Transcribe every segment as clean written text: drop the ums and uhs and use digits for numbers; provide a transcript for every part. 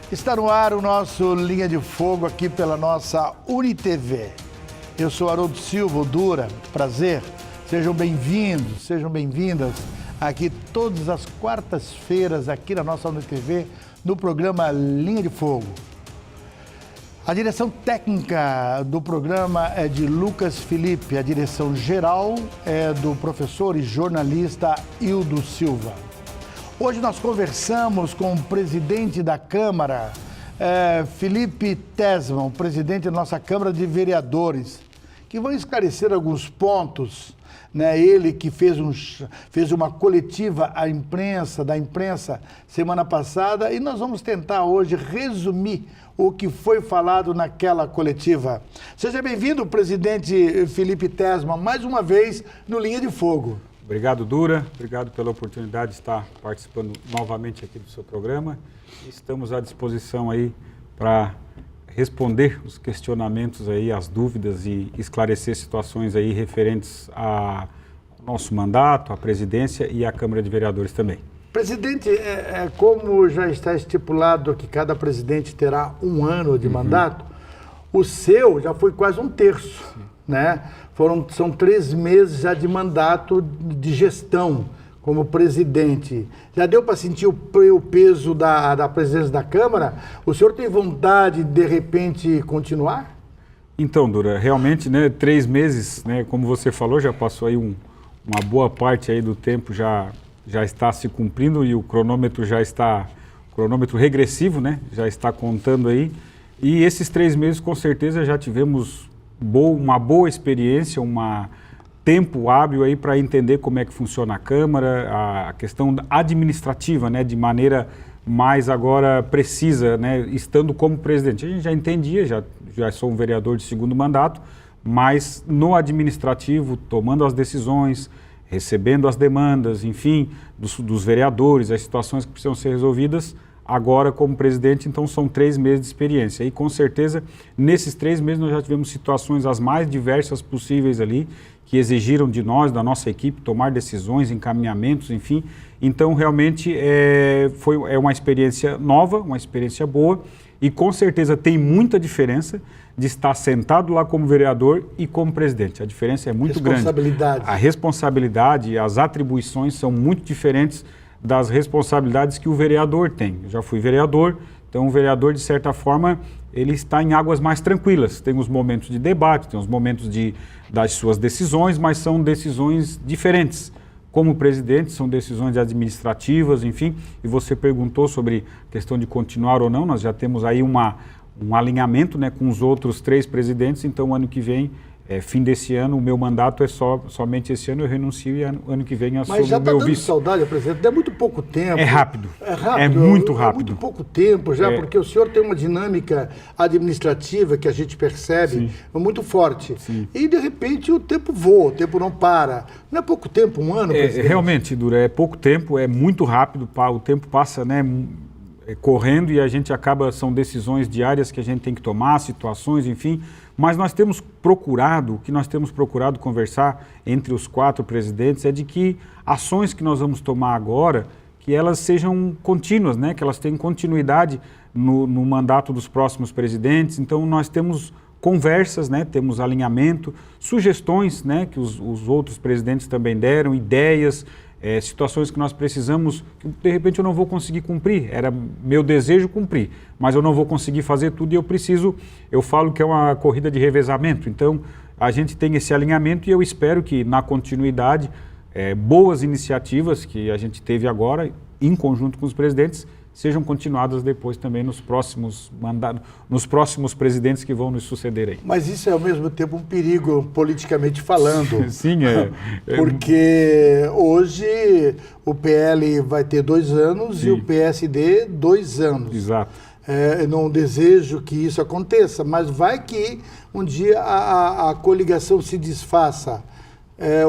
Está no ar o nosso Linha de Fogo aqui pela nossa UniTV. Eu sou Haroldo Silva, Dura, prazer. Sejam bem-vindos, sejam bem-vindas aqui todas as quartas-feiras aqui na nossa UniTV, no programa Linha de Fogo. A direção técnica do programa é de Lucas Felipe, a direção geral é do professor e jornalista Hildo Silva. Hoje nós conversamos com o presidente da Câmara, Felipe Tesman, presidente da nossa Câmara de Vereadores, que vão esclarecer alguns pontos, né? Ele que fez uma coletiva da imprensa semana passada, e nós vamos tentar hoje resumir o que foi falado naquela coletiva. Seja bem-vindo, presidente Felipe Tesman, mais uma vez no Linha de Fogo. Obrigado, Dura. Obrigado pela oportunidade de estar participando novamente aqui do seu programa. Estamos à disposição aí para responder os questionamentos aí, as dúvidas e esclarecer situações aí referentes ao nosso mandato, à presidência e à Câmara de Vereadores também. Presidente, como já está estipulado que cada presidente terá um ano de mandato, o seu já foi quase um terço, né? São 3 meses já de mandato de gestão como presidente. Já deu para sentir o peso da presidência da Câmara? O senhor tem vontade de repente, continuar? Então, Dura, realmente, né, 3 meses, né, como você falou, já passou aí uma boa parte aí do tempo já está se cumprindo e o cronômetro cronômetro regressivo, né, já está contando aí. E esses 3 meses, com certeza, já tivemos uma boa experiência, tempo hábil aí para entender como é que funciona a Câmara, a questão administrativa, né, de maneira mais agora precisa, né, estando como presidente. A gente já entendia, já sou um vereador de 2º mandato, mas no administrativo, tomando as decisões, recebendo as demandas, enfim, dos vereadores, as situações que precisam ser resolvidas, agora como presidente, então são 3 meses de experiência. E com certeza, nesses 3 meses nós já tivemos situações as mais diversas possíveis ali, que exigiram de nós, da nossa equipe, tomar decisões, encaminhamentos, enfim. Então realmente é uma experiência nova, uma experiência boa, e com certeza tem muita diferença de estar sentado lá como vereador e como presidente. A diferença é muito grande. A responsabilidade e as atribuições são muito diferentes das responsabilidades que o vereador tem. Eu já fui vereador, então o vereador, de certa forma, ele está em águas mais tranquilas. Tem os momentos de debate, tem os momentos das suas decisões, mas são decisões diferentes. Como presidente, são decisões administrativas, enfim, e você perguntou sobre a questão de continuar ou não, nós já temos aí um alinhamento, né, com os outros 3 presidentes, então ano que vem, fim desse ano, o meu mandato é somente esse ano, eu renuncio e ano que vem assumo o meu vice. Mas já está dando saudade, presidente, é muito pouco tempo. É rápido, é muito rápido. É muito pouco tempo já, porque o senhor tem uma dinâmica administrativa que a gente percebe muito forte. Sim. E de repente o tempo voa, o tempo não para. Não é pouco tempo, um ano, presidente? Realmente, Dura, é pouco tempo, é muito rápido, o tempo passa, né, correndo e a gente são decisões diárias que a gente tem que tomar, situações, enfim, mas o que nós temos procurado conversar entre os 4 presidentes é de que ações que nós vamos tomar agora, que elas sejam contínuas, né, que elas tenham continuidade no mandato dos próximos presidentes. Então nós temos conversas, né, temos alinhamento, sugestões, né, que os outros presidentes também deram, ideias, situações que nós precisamos, que de repente eu não vou conseguir cumprir, era meu desejo cumprir, mas eu não vou conseguir fazer tudo e eu falo que é uma corrida de revezamento, então a gente tem esse alinhamento e eu espero que na continuidade, boas iniciativas que a gente teve agora, em conjunto com os presidentes, sejam continuadas depois também nos próximos presidentes que vão nos suceder aí. Mas isso é ao mesmo tempo um perigo politicamente falando. Sim, Porque hoje o PL vai ter 2 anos e o PSD 2 anos. Exato. Não desejo que isso aconteça, mas vai que um dia a coligação se desfaça.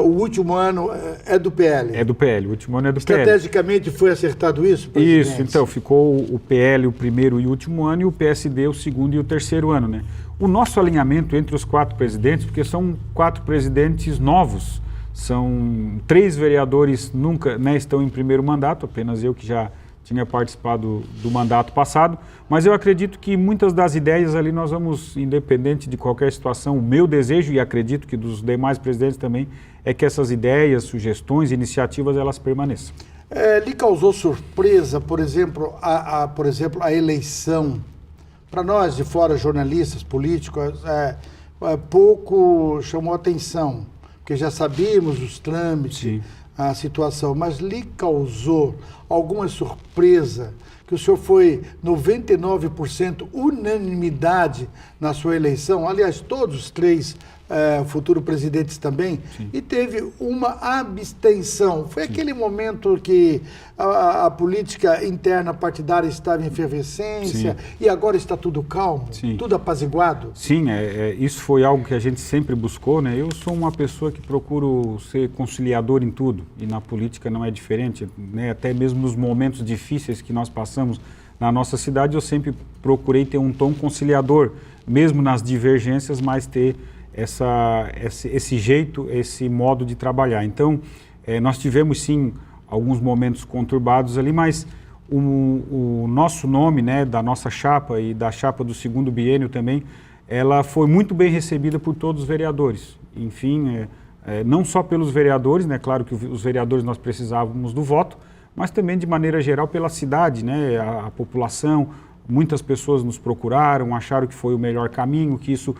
O último ano é do PL. É do PL, o último ano é do PL. Estrategicamente foi acertado isso, presidente? Isso, então ficou o PL o primeiro e último ano e o PSD o 2º e o 3º ano, né? O nosso alinhamento entre os 4 presidentes, porque são 4 presidentes novos, são 3 vereadores nunca, né, estão em primeiro mandato, apenas eu que já tinha participado do mandato passado, mas eu acredito que muitas das ideias ali nós vamos, independente de qualquer situação, o meu desejo, e acredito que dos demais presidentes também, é que essas ideias, sugestões, iniciativas, elas permaneçam. Lhe causou surpresa, por exemplo, a eleição? Para nós de fora, jornalistas, políticos, pouco chamou atenção, porque já sabíamos os trâmites, sim, a situação, mas lhe causou alguma surpresa que o senhor foi 99% unanimidade na sua eleição? Aliás, todos os três futuros presidentes também, sim, e teve uma abstenção. Foi, sim, aquele momento que a política interna partidária estava em efervescência, sim, e agora está tudo calmo, sim, tudo apaziguado? Sim, isso foi algo que a gente sempre buscou, né? Eu sou uma pessoa que procuro ser conciliador em tudo, e na política não é diferente, né? Até mesmo nos momentos difíceis que nós passamos na nossa cidade, eu sempre procurei ter um tom conciliador, mesmo nas divergências, mas ter esse jeito, esse modo de trabalhar. Então, nós tivemos sim alguns momentos conturbados ali, mas o nosso nome, né, da nossa chapa e da chapa do segundo biênio também, ela foi muito bem recebida por todos os vereadores. Enfim, não só pelos vereadores, né, claro que os vereadores nós precisávamos do voto, mas também de maneira geral pela cidade, né, a população. Muitas pessoas nos procuraram, acharam que foi o melhor caminho, que isso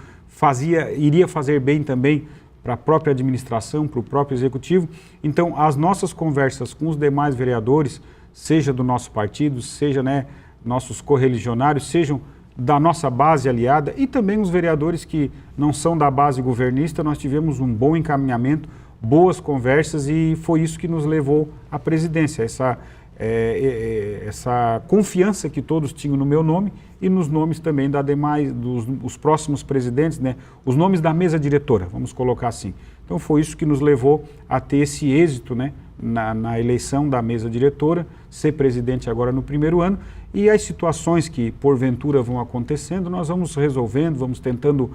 iria fazer bem também para a própria administração, para o próprio executivo. Então, as nossas conversas com os demais vereadores, seja do nosso partido, seja, né, nossos correligionários, sejam da nossa base aliada e também os vereadores que não são da base governista, nós tivemos um bom encaminhamento, boas conversas, e foi isso que nos levou à presidência, essa confiança que todos tinham no meu nome e nos nomes também dos próximos presidentes, né? Os nomes da mesa diretora, vamos colocar assim. Então foi isso que nos levou a ter esse êxito, né, na eleição da mesa diretora, ser presidente agora no primeiro ano, e as situações que porventura vão acontecendo, nós vamos resolvendo, vamos tentando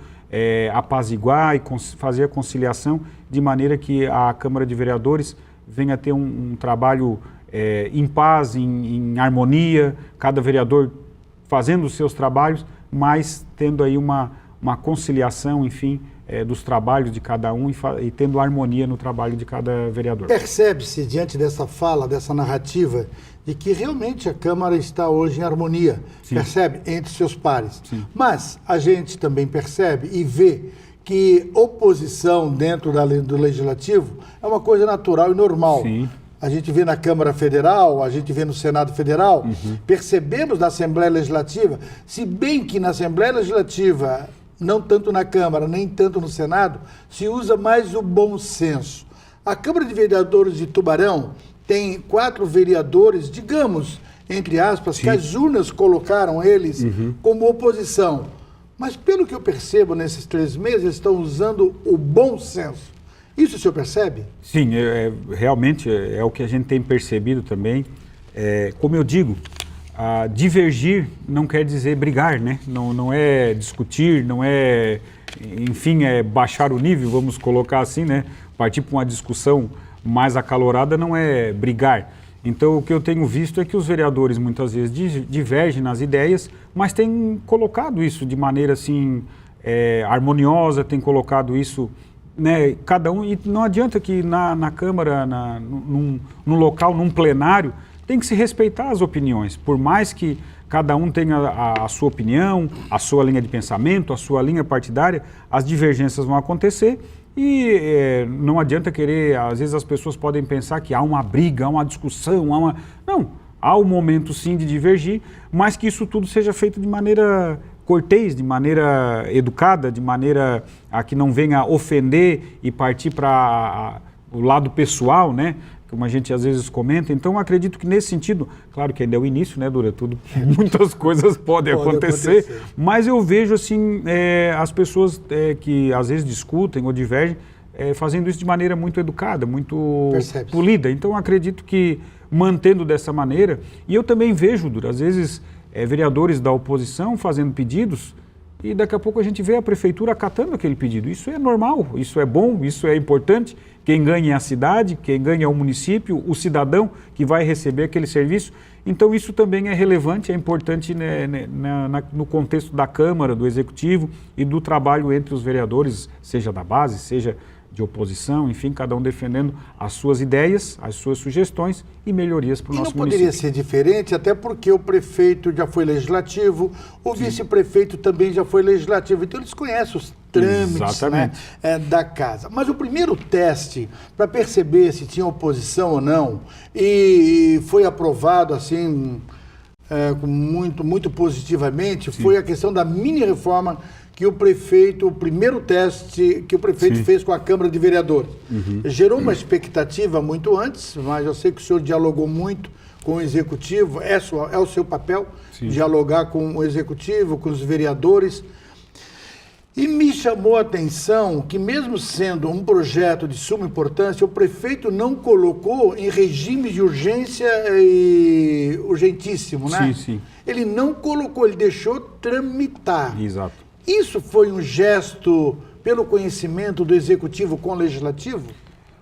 apaziguar e fazer a conciliação de maneira que a Câmara de Vereadores venha a ter um trabalho em paz, em harmonia, cada vereador fazendo os seus trabalhos, mas tendo aí uma conciliação, enfim, dos trabalhos de cada um e tendo harmonia no trabalho de cada vereador. Percebe-se, diante dessa fala, dessa narrativa, de que realmente a Câmara está hoje em harmonia, sim, percebe, entre seus pares. Sim. Mas a gente também percebe e vê que oposição dentro do Legislativo é uma coisa natural e normal. Sim. A gente vê na Câmara Federal, a gente vê no Senado Federal, percebemos na Assembleia Legislativa, se bem que na Assembleia Legislativa, não tanto na Câmara, nem tanto no Senado, se usa mais o bom senso. A Câmara de Vereadores de Tubarão tem 4 vereadores, digamos, entre aspas, sim, que as urnas colocaram eles como oposição. Mas pelo que eu percebo nesses 3 meses, eles estão usando o bom senso. Isso o senhor percebe? Sim, realmente é o que a gente tem percebido também. Como eu digo, divergir não quer dizer brigar, né? Não é discutir, não é, enfim, baixar o nível, vamos colocar assim, né? Partir para uma discussão mais acalorada não é brigar. Então, o que eu tenho visto é que os vereadores muitas vezes divergem nas ideias, mas têm colocado isso de maneira assim harmoniosa, têm colocado isso, né, cada um, e não adianta que na Câmara, num local, num plenário, tem que se respeitar as opiniões, por mais que cada um tenha a sua opinião, a sua linha de pensamento, a sua linha partidária, as divergências vão acontecer e não adianta querer, às vezes as pessoas podem pensar que há uma briga, há uma discussão, não, há um momento sim de divergir, mas que isso tudo seja feito de maneira cortês, de maneira educada, de maneira a que não venha ofender e partir para o lado pessoal, né? Como a gente às vezes comenta. Então, acredito que nesse sentido, claro que ainda é o início, né, Dura? Tudo, muitas coisas podem acontecer, mas eu vejo assim, as pessoas que às vezes discutem ou divergem, fazendo isso de maneira muito educada, muito polida. Então, acredito que mantendo dessa maneira, e eu também vejo, Dura, às vezes vereadores da oposição fazendo pedidos e daqui a pouco a gente vê a prefeitura acatando aquele pedido. Isso é normal, isso é bom, isso é importante. Quem ganha é a cidade, quem ganha é o município, o cidadão que vai receber aquele serviço. Então isso também é relevante, é importante, né, no contexto da Câmara, do Executivo e do trabalho entre os vereadores, seja da base, seja de oposição, enfim, cada um defendendo as suas ideias, as suas sugestões e melhorias para o nosso município. Não poderia ser diferente, até porque o prefeito já foi legislativo, o vice-prefeito também já foi legislativo, então eles conhecem os trâmites, né, da casa. Mas o primeiro teste para perceber se tinha oposição ou não, e foi aprovado assim, muito positivamente, foi a questão da mini-reforma que o primeiro teste que o prefeito fez com a Câmara de Vereadores. Gerou uma expectativa muito antes, mas eu sei que o senhor dialogou muito com o Executivo, é o seu papel, dialogar com o Executivo, com os vereadores. E me chamou a atenção que, mesmo sendo um projeto de suma importância, o prefeito não colocou em regime de urgência e urgentíssimo, né? Sim. Ele não colocou, ele deixou tramitar. Exato. Isso foi um gesto pelo conhecimento do Executivo com o Legislativo?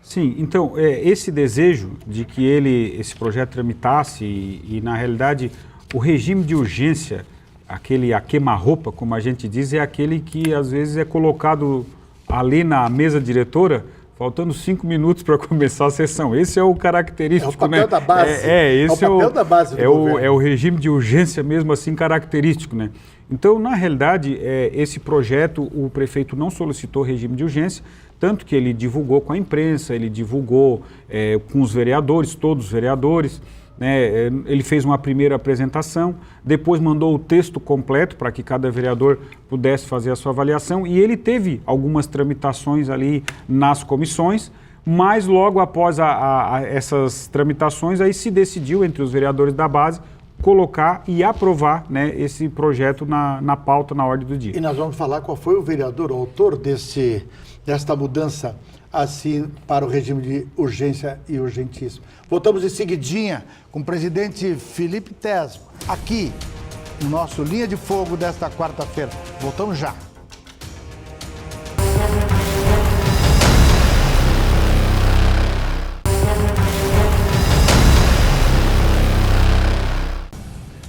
Sim, então, esse desejo de que esse projeto tramitasse e, na realidade, o regime de urgência, aquele a queima-roupa, como a gente diz, é aquele que, às vezes, é colocado ali na mesa diretora, faltando 5 minutos para começar a sessão. Esse é o característico, é o papel da base. Esse é o papel da base do governo. É o regime de urgência mesmo assim característico, né? Então, na realidade, esse projeto, o prefeito não solicitou regime de urgência, tanto que ele divulgou com a imprensa, ele divulgou com os vereadores, todos os vereadores, né? Ele fez uma primeira apresentação, depois mandou o texto completo para que cada vereador pudesse fazer a sua avaliação, e ele teve algumas tramitações ali nas comissões, mas logo após essas tramitações, aí se decidiu entre os vereadores da base colocar e aprovar, né, esse projeto na pauta, na ordem do dia. E nós vamos falar qual foi o vereador, o autor desta mudança assim para o regime de urgência e urgentíssimo. Voltamos em seguidinha com o presidente Felipe Tesman, aqui no nosso Linha de Fogo desta quarta-feira. Voltamos já.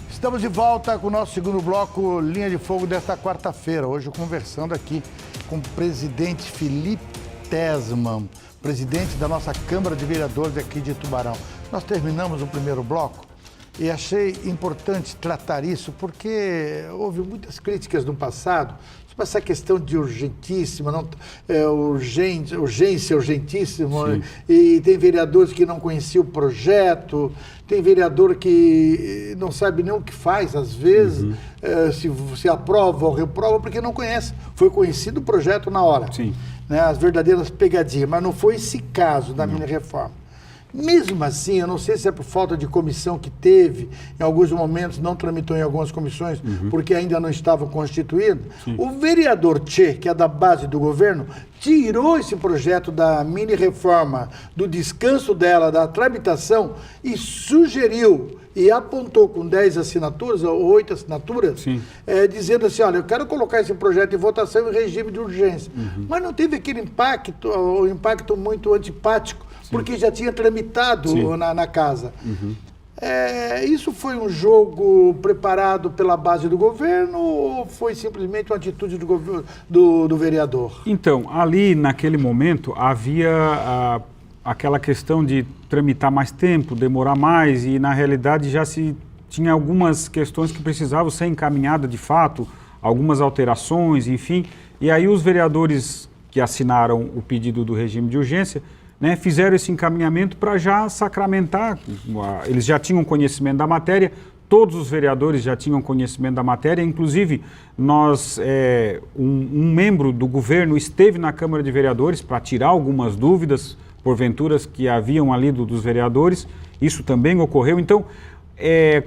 Estamos de volta com o nosso segundo bloco, Linha de Fogo desta quarta-feira. Hoje conversando aqui com o presidente Felipe Tesman, presidente da nossa Câmara de Vereadores aqui de Tubarão. Nós terminamos o primeiro bloco e achei importante tratar isso porque houve muitas críticas no passado sobre essa questão de urgentíssima, urgência, urgentíssimo, e tem vereadores que não conheciam o projeto, tem vereador que não sabe nem o que faz, às vezes, se aprova ou reprova, porque não conhece. Foi conhecido o projeto na hora, né, as verdadeiras pegadinhas, mas não foi esse caso da mini-reforma. Mesmo assim, eu não sei se é por falta de comissão que teve, em alguns momentos não tramitou em algumas comissões, porque ainda não estava constituído. O vereador Tchê, que é da base do governo, tirou esse projeto da mini-reforma, do descanso dela, da tramitação, e sugeriu e apontou com 10 assinaturas, ou 8 assinaturas, dizendo assim, olha, eu quero colocar esse projeto em votação em regime de urgência. Mas não teve aquele impacto, o impacto muito antipático, porque já tinha tramitado na casa. Isso foi um jogo preparado pela base do governo ou foi simplesmente uma atitude do vereador? Então, ali naquele momento havia aquela questão de tramitar mais tempo, demorar mais, e na realidade já se tinha algumas questões que precisavam ser encaminhadas de fato, algumas alterações, enfim, e aí os vereadores que assinaram o pedido do regime de urgência, né, fizeram esse encaminhamento para já sacramentar, eles já tinham conhecimento da matéria, todos os vereadores já tinham conhecimento da matéria, inclusive um membro do governo esteve na Câmara de Vereadores para tirar algumas dúvidas, porventuras que haviam ali dos vereadores, isso também ocorreu. Então,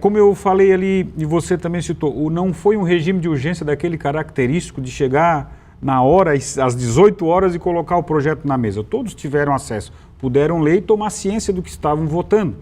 como eu falei ali, e você também citou, não foi um regime de urgência daquele característico de chegar na hora, às 18 horas, e colocar o projeto na mesa. Todos tiveram acesso, puderam ler e tomar ciência do que estavam votando.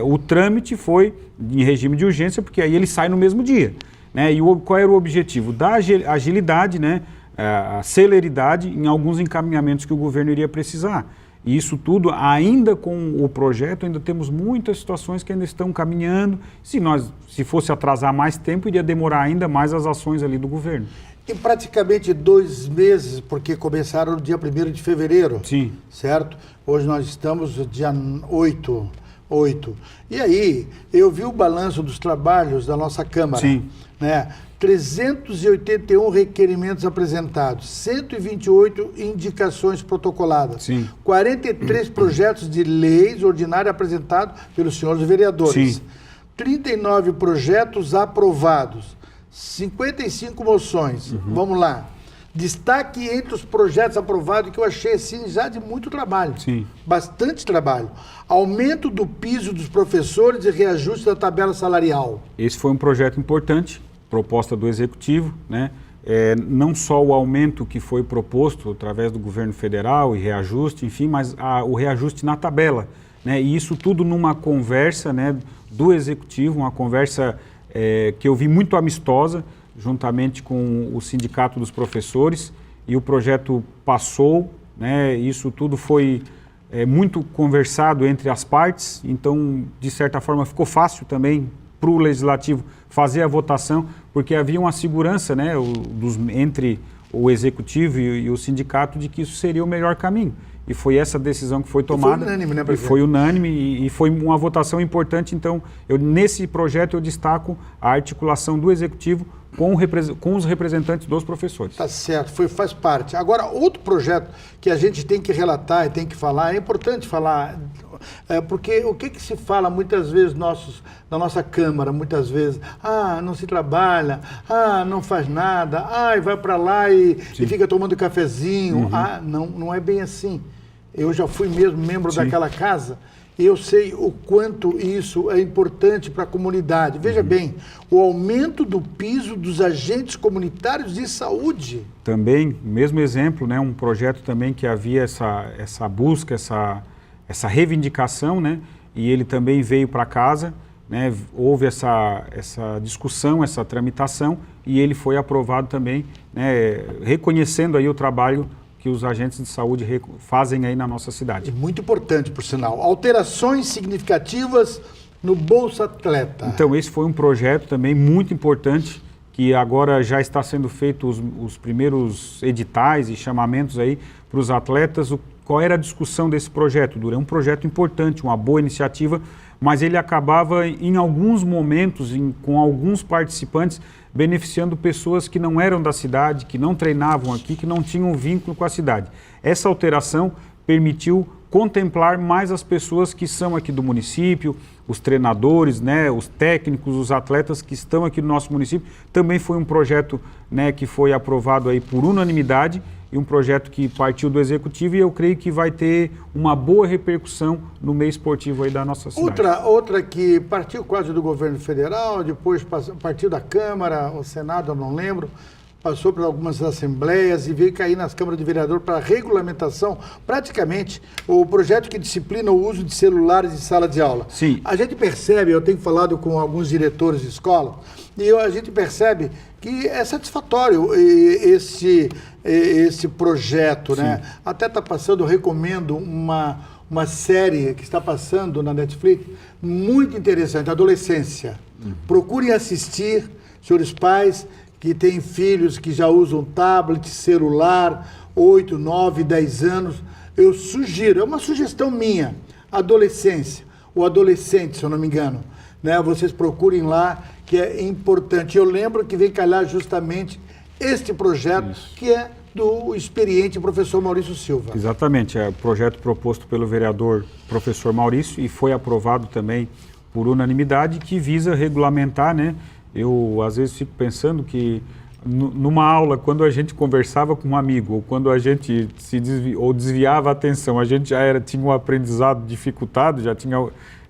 O trâmite foi em regime de urgência, porque aí ele sai no mesmo dia. né? E qual era o objetivo? Dar agilidade, né? A celeridade em alguns encaminhamentos que o governo iria precisar. E isso tudo, ainda com o projeto, ainda temos muitas situações que ainda estão caminhando. Se fosse atrasar mais tempo, iria demorar ainda mais as ações ali do governo. Em praticamente 2 meses, porque começaram no dia 1º de fevereiro. Sim. Certo? Hoje nós estamos no dia 8. E aí, eu vi o balanço dos trabalhos da nossa Câmara. Sim. Né? 381 requerimentos apresentados, 128 indicações protocoladas, Sim. 43 projetos de leis ordinários apresentados pelos senhores vereadores, Sim. 39 projetos aprovados, 55 moções. Vamos lá. Destaque entre os projetos aprovados que eu achei assim já de muito trabalho. Sim. Bastante trabalho. Aumento do piso dos professores e reajuste da tabela salarial. Esse foi um projeto importante, proposta do Executivo, né? Não só o aumento que foi proposto através do governo federal e reajuste, enfim, mas o reajuste na tabela, né? E isso tudo numa conversa, né, do Executivo, uma conversa que eu vi muito amistosa, juntamente com o Sindicato dos Professores, e o projeto passou, né? Isso tudo foi muito conversado entre as partes, então, de certa forma, ficou fácil também para o Legislativo fazer a votação, porque havia uma segurança, né, entre o Executivo e o Sindicato de que isso seria o melhor caminho. E foi essa decisão que foi tomada. Foi unânime, né, presidente? Foi unânime e foi uma votação importante. Então, nesse projeto eu destaco a articulação do Executivo com os representantes dos professores. Tá certo, faz parte. Agora, outro projeto que a gente tem que relatar e tem que falar, é importante falar, porque o que se fala muitas vezes na nossa Câmara, muitas vezes, não se trabalha, não faz nada, vai para lá e fica tomando cafezinho. Não é bem assim. Eu já fui mesmo membro daquela casa. Eu sei o quanto isso é importante para a comunidade. Veja bem, o aumento do piso dos agentes comunitários de saúde. Também, mesmo exemplo, né, um projeto também que havia essa busca, essa reivindicação, né, e ele também veio para casa, né, houve essa discussão, essa tramitação, e ele foi aprovado também, né, reconhecendo aí o trabalho que os agentes de saúde fazem aí na nossa cidade. Muito importante, por sinal. Alterações significativas no Bolsa Atleta. Então, esse foi um projeto também muito importante, que agora já está sendo feito os primeiros editais e chamamentos aí para os atletas. Qual era a discussão desse projeto? É um projeto importante, uma boa iniciativa, mas ele acabava em alguns momentos, com alguns participantes, beneficiando pessoas que não eram da cidade, que não treinavam aqui, que não tinham vínculo com a cidade. Essa alteração permitiu contemplar mais as pessoas que são aqui do município, os treinadores, né, os técnicos, os atletas que estão aqui no nosso município. Também foi um projeto, né, que foi aprovado aí por unanimidade, e um projeto que partiu do Executivo, e eu creio que vai ter uma boa repercussão no meio esportivo aí da nossa cidade. Outra que partiu quase do governo federal, depois partiu da Câmara, o Senado, eu não lembro, passou por algumas assembleias e veio cair nas câmaras de vereador para regulamentação, praticamente, o projeto que disciplina o uso de celulares em sala de aula. Sim. A gente percebe, eu tenho falado com alguns diretores de escola, e a gente percebe que é satisfatório esse projeto, né? Até está passando, eu recomendo uma série que está passando na Netflix, muito interessante, Adolescência. Procurem assistir, senhores pais que têm filhos que já usam tablet, celular, 8, 9, 10 anos. Eu sugiro, é uma sugestão minha, Adolescência, ou Adolescente, se eu não me engano. Né? Vocês procurem lá, que é importante. Eu lembro que vem calhar justamente este projeto, que é do experiente professor Maurício Silva. Exatamente, é o projeto proposto pelo vereador professor Maurício e foi aprovado também por unanimidade, que visa regulamentar, né? Eu às vezes fico pensando que numa aula, quando a gente conversava com um amigo, ou quando a gente desviava a atenção, a gente tinha um aprendizado dificultado,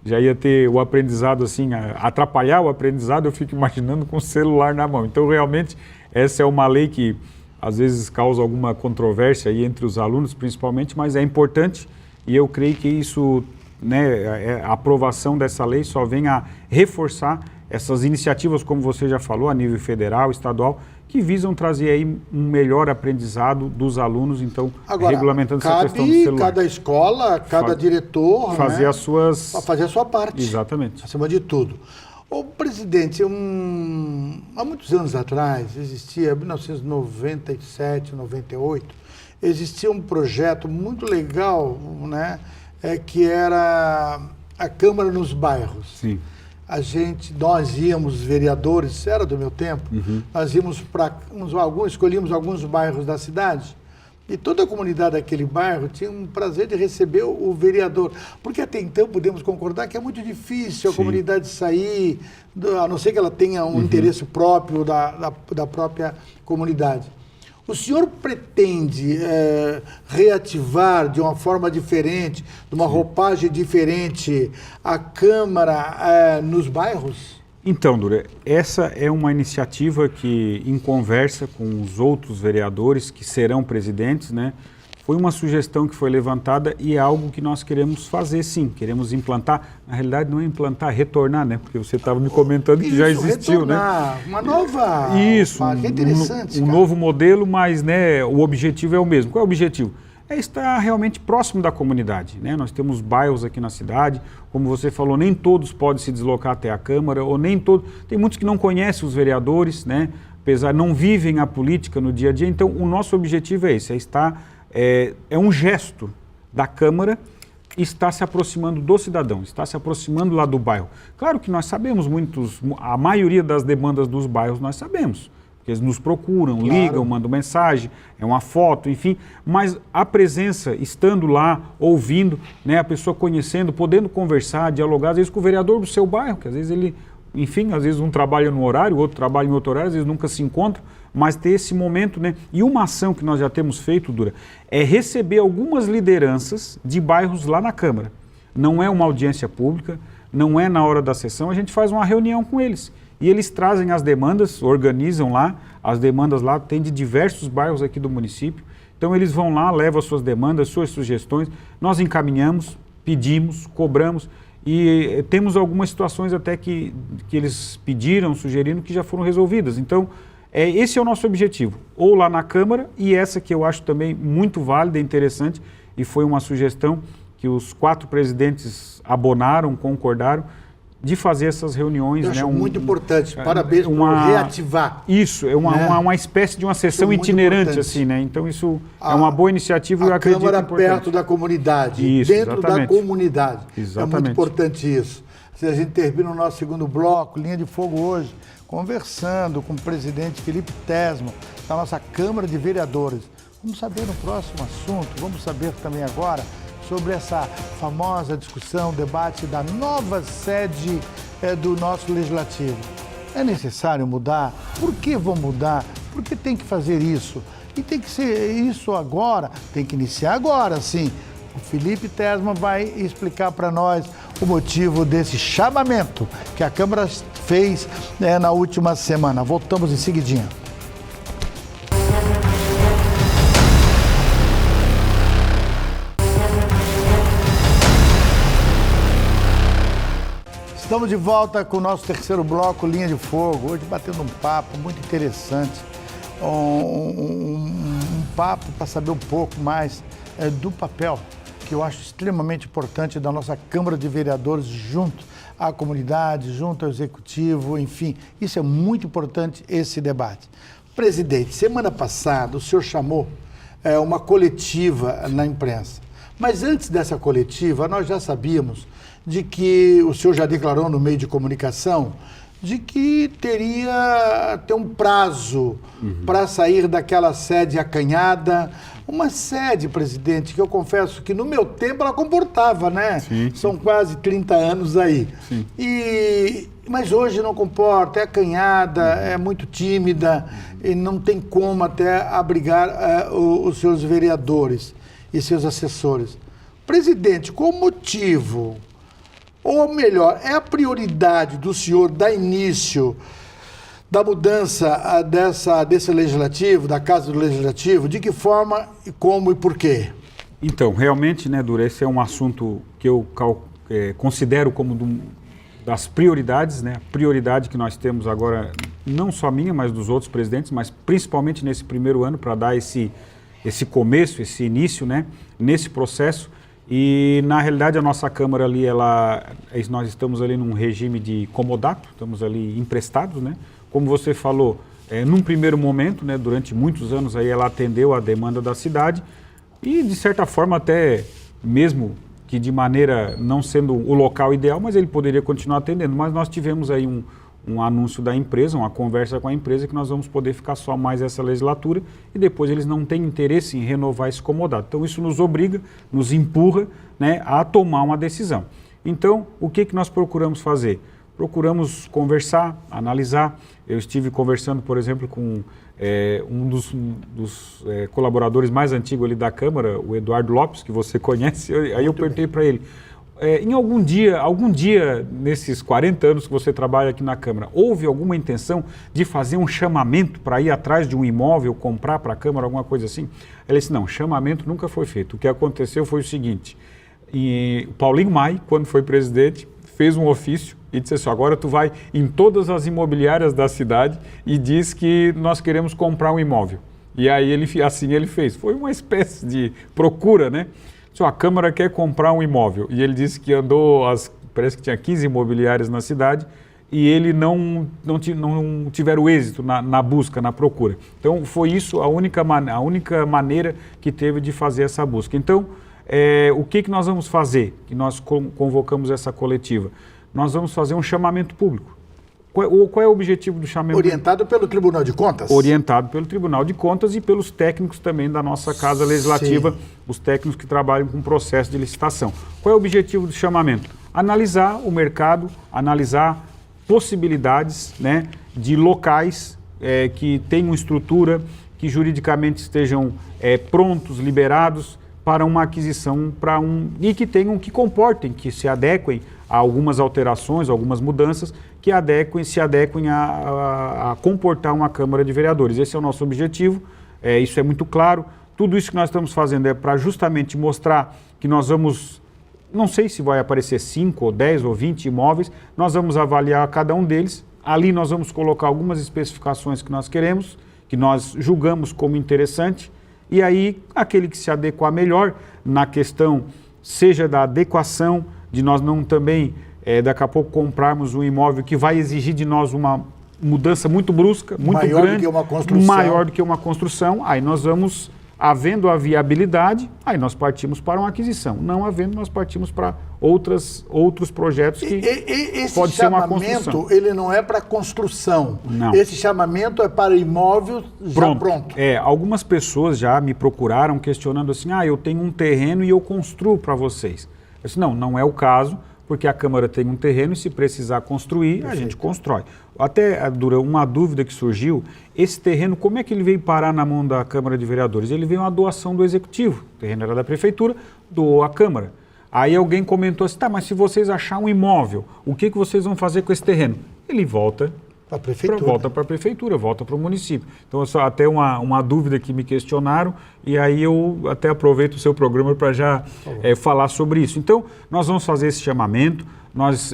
já ia ter o aprendizado assim, atrapalhar o aprendizado, eu fico imaginando com o celular na mão. Então, realmente, essa é uma lei que às vezes causa alguma controvérsia aí entre os alunos, principalmente, mas é importante e eu creio que isso, né, a aprovação dessa lei só vem a reforçar essas iniciativas, como você já falou, a nível federal, estadual, que visam trazer aí um melhor aprendizado dos alunos, então, agora, regulamentando essa questão do celular. Cada escola, cada diretor, fazer né, as suas... fazer a sua parte. Exatamente. Acima de tudo. Ô, presidente, há muitos anos atrás, existia, 1997, 98, existia um projeto muito legal, né, que era a Câmara nos bairros. Sim. Nós íamos, vereadores, era do meu tempo, nós íamos para escolhíamos alguns bairros da cidade e toda a comunidade daquele bairro tinha um prazer de receber o vereador, porque até então podemos concordar que é muito difícil a comunidade sair, a não ser que ela tenha um interesse próprio da própria comunidade. O senhor pretende reativar de uma forma diferente, de uma roupagem diferente, a Câmara nos bairros? Então, Dura, essa é uma iniciativa que, em conversa com os outros vereadores que serão presidentes, né, foi uma sugestão que foi levantada e é algo que nós queremos fazer, sim. Queremos implantar, na realidade não é implantar, é retornar, né? Porque você estava me comentando que já existiu, retornar, né? Uma nova... Isso, é interessante, um novo modelo, mas, né, o objetivo é o mesmo. Qual é o objetivo? É estar realmente próximo da comunidade, né? Nós temos bairros aqui na cidade, como você falou, nem todos podem se deslocar até a Câmara, ou nem todos... Tem muitos que não conhecem os vereadores, né? Apesar, não vivem a política no dia a dia. Então, o nosso objetivo é esse, é estar... É um gesto da Câmara estar se aproximando do cidadão, está se aproximando lá do bairro. Claro que nós sabemos a maioria das demandas dos bairros nós sabemos, porque eles nos procuram, claro, ligam, mandam mensagem, é uma foto, enfim, mas a presença, estando lá, ouvindo, né, a pessoa conhecendo, podendo conversar, dialogar, às vezes com o vereador do seu bairro, que às vezes ele, enfim, às vezes um trabalha no horário, o outro trabalha em outro horário, às vezes nunca se encontram, mas ter esse momento, né? E uma ação que nós já temos feito, Dura, é receber algumas lideranças de bairros lá na Câmara. Não é uma audiência pública, não é na hora da sessão, a gente faz uma reunião com eles. E eles trazem as demandas, organizam lá, as demandas lá tem de diversos bairros aqui do município. Então eles vão lá, levam as suas demandas, suas sugestões, nós encaminhamos, pedimos, cobramos. E temos algumas situações até que eles pediram, sugerindo, que já foram resolvidas. Então, esse é o nosso objetivo, ou lá na Câmara, e essa que eu acho também muito válida e interessante, e foi uma sugestão que os 4 presidentes abonaram, concordaram, de fazer essas reuniões. Eu acho muito importante, parabéns por reativar. Isso, é uma espécie de uma sessão itinerante, assim, né? Então isso é uma boa iniciativa e eu acredito que é importante. A Câmara perto da comunidade, isso, dentro exatamente. Da comunidade. Exatamente. É muito importante isso. Se a gente termina o nosso segundo bloco, Linha de Fogo hoje, conversando com o presidente Felipe Tesman, da nossa Câmara de Vereadores. Vamos saber no próximo assunto, vamos saber também agora sobre essa famosa discussão, debate da nova sede do nosso Legislativo. É necessário mudar? Por que vão mudar? Por que tem que fazer isso? E tem que ser isso agora, tem que iniciar agora, sim. O Felipe Tesman vai explicar para nós o motivo desse chamamento que a Câmara fez na última semana. Voltamos em seguidinha. Estamos de volta com o nosso terceiro bloco, Linha de Fogo. Hoje batendo um papo muito interessante, um papo para saber um pouco mais do papel que eu acho extremamente importante da nossa Câmara de Vereadores junto à comunidade, junto ao Executivo, enfim, isso é muito importante, esse debate. Presidente, semana passada o senhor chamou uma coletiva na imprensa, mas antes dessa coletiva nós já sabíamos de que o senhor já declarou no meio de comunicação de que teria um prazo para sair daquela sede acanhada. Uma sede, presidente, que eu confesso que no meu tempo ela comportava, né? Sim. São quase 30 anos aí. Sim. Mas hoje não comporta, é acanhada, é muito tímida e não tem como até abrigar os seus vereadores e seus assessores. Presidente, qual o motivo, ou melhor, é a prioridade do senhor dar início da mudança desse legislativo, da Casa do Legislativo, de que forma, como e por quê? Então, realmente, né, Dura, esse é um assunto que eu considero como das prioridades, né? A prioridade que nós temos agora, não só minha, mas dos outros presidentes, mas principalmente nesse primeiro ano, para dar esse começo, esse início, né? Nesse processo. E, na realidade, a nossa Câmara ali, nós estamos ali num regime de comodato, estamos ali emprestados, né? Como você falou, num primeiro momento, né? Durante muitos anos, aí ela atendeu a demanda da cidade e, de certa forma, até mesmo que de maneira não sendo o local ideal, mas ele poderia continuar atendendo. Mas nós tivemos aí um anúncio da empresa, uma conversa com a empresa, que nós vamos poder ficar só mais essa legislatura e depois eles não têm interesse em renovar esse comodato. Então isso nos obriga, nos empurra, né, a tomar uma decisão. Então, o que nós procuramos fazer? Procuramos conversar, analisar. Eu estive conversando, por exemplo, com um dos colaboradores mais antigos ali da Câmara, o Eduardo Lopes, que você conhece. Aí eu perguntei para ele, em algum dia, nesses 40 anos que você trabalha aqui na Câmara, houve alguma intenção de fazer um chamamento para ir atrás de um imóvel, comprar para a Câmara, alguma coisa assim? Ele disse, não, chamamento nunca foi feito. O que aconteceu foi o seguinte, o Paulinho Maia, quando foi presidente, fez um ofício e disse assim, agora tu vai em todas as imobiliárias da cidade e diz que nós queremos comprar um imóvel. E aí assim ele fez. Foi uma espécie de procura, né? A Câmara quer comprar um imóvel e ele disse que parece que tinha 15 imobiliárias na cidade e ele não tiveram êxito na busca, na procura. Então foi isso a única maneira que teve de fazer essa busca. Então o que nós vamos fazer? Que nós convocamos essa coletiva? Nós vamos fazer um chamamento público. Qual é o objetivo do chamamento? Orientado pelo Tribunal de Contas? Orientado pelo Tribunal de Contas e pelos técnicos também da nossa Casa Legislativa, sim, os técnicos que trabalham com o processo de licitação. Qual é o objetivo do chamamento? Analisar o mercado, analisar possibilidades, né, de locais que tenham estrutura, que juridicamente estejam prontos, liberados para uma aquisição, e que comportem, que se adequem a algumas alterações, algumas mudanças, que se adequem a comportar uma Câmara de Vereadores. Esse é o nosso objetivo, isso é muito claro. Tudo isso que nós estamos fazendo é para justamente mostrar que nós vamos, não sei se vai aparecer 5 ou 10 ou 20 imóveis, nós vamos avaliar cada um deles, ali nós vamos colocar algumas especificações que nós queremos, que nós julgamos como interessante, e aí aquele que se adequar melhor na questão, seja da adequação, de nós não também, daqui a pouco, comprarmos um imóvel que vai exigir de nós uma mudança muito brusca, muito maior grande, do que uma construção. Maior do que uma construção, aí nós vamos, havendo a viabilidade, aí nós partimos para uma aquisição. Não havendo, nós partimos para outros projetos que pode ser uma construção. Esse chamamento, ele não é para construção. Não. Esse chamamento é para imóvel já pronto. Algumas pessoas já me procuraram questionando assim, eu tenho um terreno e eu construo para vocês. Eu disse, não é o caso, porque a Câmara tem um terreno e se precisar construir, perfeito, a gente constrói. Até uma dúvida que surgiu, esse terreno, como é que ele veio parar na mão da Câmara de Vereadores? Ele veio uma doação do Executivo, o terreno era da Prefeitura, doou à Câmara. Aí alguém comentou assim, mas se vocês acharem um imóvel, o que vocês vão fazer com esse terreno? Ele volta para a Prefeitura, volta para o município. Então, até uma dúvida que me questionaram, e aí eu até aproveito o seu programa para já falar sobre isso. Então, nós vamos fazer esse chamamento, nós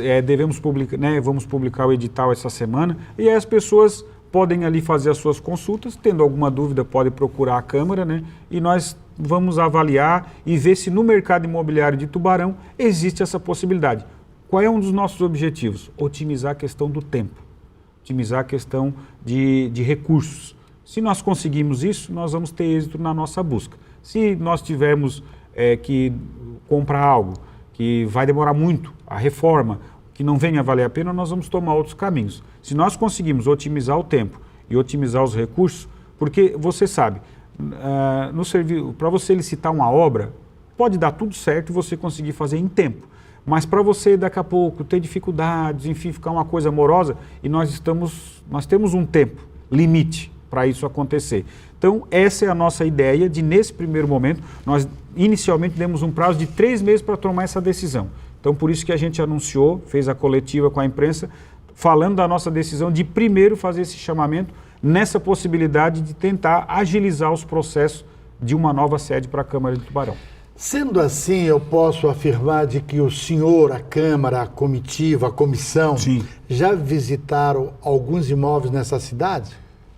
vamos publicar o edital essa semana, e aí as pessoas podem ali fazer as suas consultas, tendo alguma dúvida pode procurar a Câmara, né? E nós vamos avaliar e ver se no mercado imobiliário de Tubarão existe essa possibilidade. Qual é um dos nossos objetivos? Otimizar a questão do tempo. Otimizar a questão de recursos. Se nós conseguimos isso, nós vamos ter êxito na nossa busca. Se nós tivermos que comprar algo que vai demorar muito, a reforma, que não venha valer a pena, nós vamos tomar outros caminhos. Se nós conseguimos otimizar o tempo e otimizar os recursos, porque você sabe, para você licitar uma obra, pode dar tudo certo e você conseguir fazer em tempo. Mas para você, daqui a pouco, ter dificuldades, enfim, ficar uma coisa morosa, e nós temos um tempo limite para isso acontecer. Então, essa é a nossa ideia de, nesse primeiro momento, nós inicialmente demos um prazo de 3 meses para tomar essa decisão. Então, por isso que a gente anunciou, fez a coletiva com a imprensa, falando da nossa decisão de primeiro fazer esse chamamento nessa possibilidade de tentar agilizar os processos de uma nova sede para a Câmara de Tubarão. Sendo assim, eu posso afirmar de que o senhor, a Câmara, a comitiva, a comissão, Sim. já visitaram alguns imóveis nessa cidade?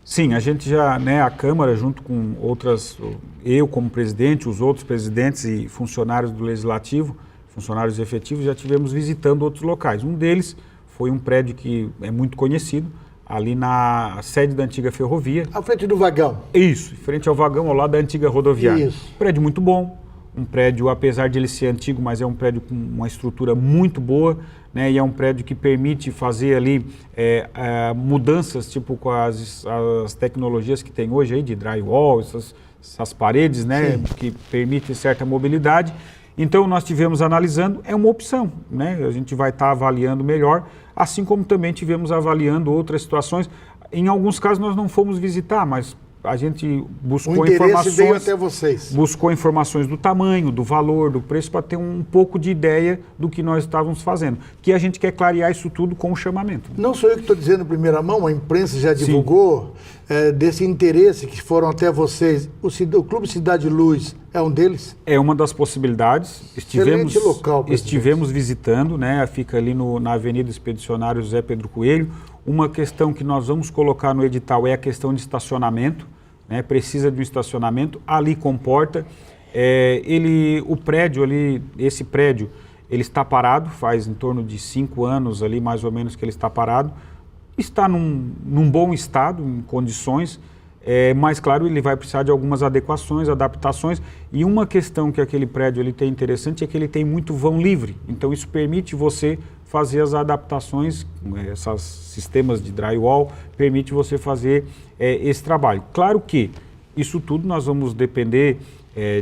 Sim, a gente já, né, a Câmara, junto com outras, eu como presidente, os outros presidentes e funcionários do Legislativo, funcionários efetivos, já tivemos visitando outros locais. Um deles foi um prédio que é muito conhecido, ali na sede da antiga ferrovia. À frente do vagão. Isso, frente ao vagão, ao lado da antiga rodoviária. Isso. Prédio muito bom, um prédio, apesar de ele ser antigo, mas é um prédio com uma estrutura muito boa, né? E é um prédio que permite fazer ali mudanças, tipo com as tecnologias que tem hoje aí, de drywall, essas paredes, né? Sim. Que permitem certa mobilidade. Então, nós tivemos analisando, é uma opção, né? A gente vai estar avaliando melhor, assim como também tivemos avaliando outras situações. Em alguns casos, nós não fomos visitar, mas a gente buscou O interesse informações. veio até vocês. Buscou informações do tamanho, do valor, do preço, para ter um pouco de ideia do que nós estávamos fazendo. Que a gente quer clarear isso tudo com o chamamento. Não sou eu que estou dizendo em primeira mão, a imprensa já divulgou desse interesse que foram até vocês. O Clube Cidade Luz é um deles? É uma das possibilidades. Excelente local, presidente. Estivemos visitando, né? Fica ali na Avenida Expedicionário José Pedro Coelho. Uma questão que nós vamos colocar no edital é a questão de estacionamento, né? Precisa de um estacionamento, ali comporta. O prédio ali, esse prédio, ele está parado, faz em torno de 5 anos ali, mais ou menos, que ele está parado. Está num bom estado, em condições, mas claro, ele vai precisar de algumas adequações, adaptações. E uma questão que aquele prédio ele tem interessante é que ele tem muito vão livre. Então isso permite você fazer as adaptações, esses sistemas de drywall, permite você fazer esse trabalho. Claro que isso tudo nós vamos depender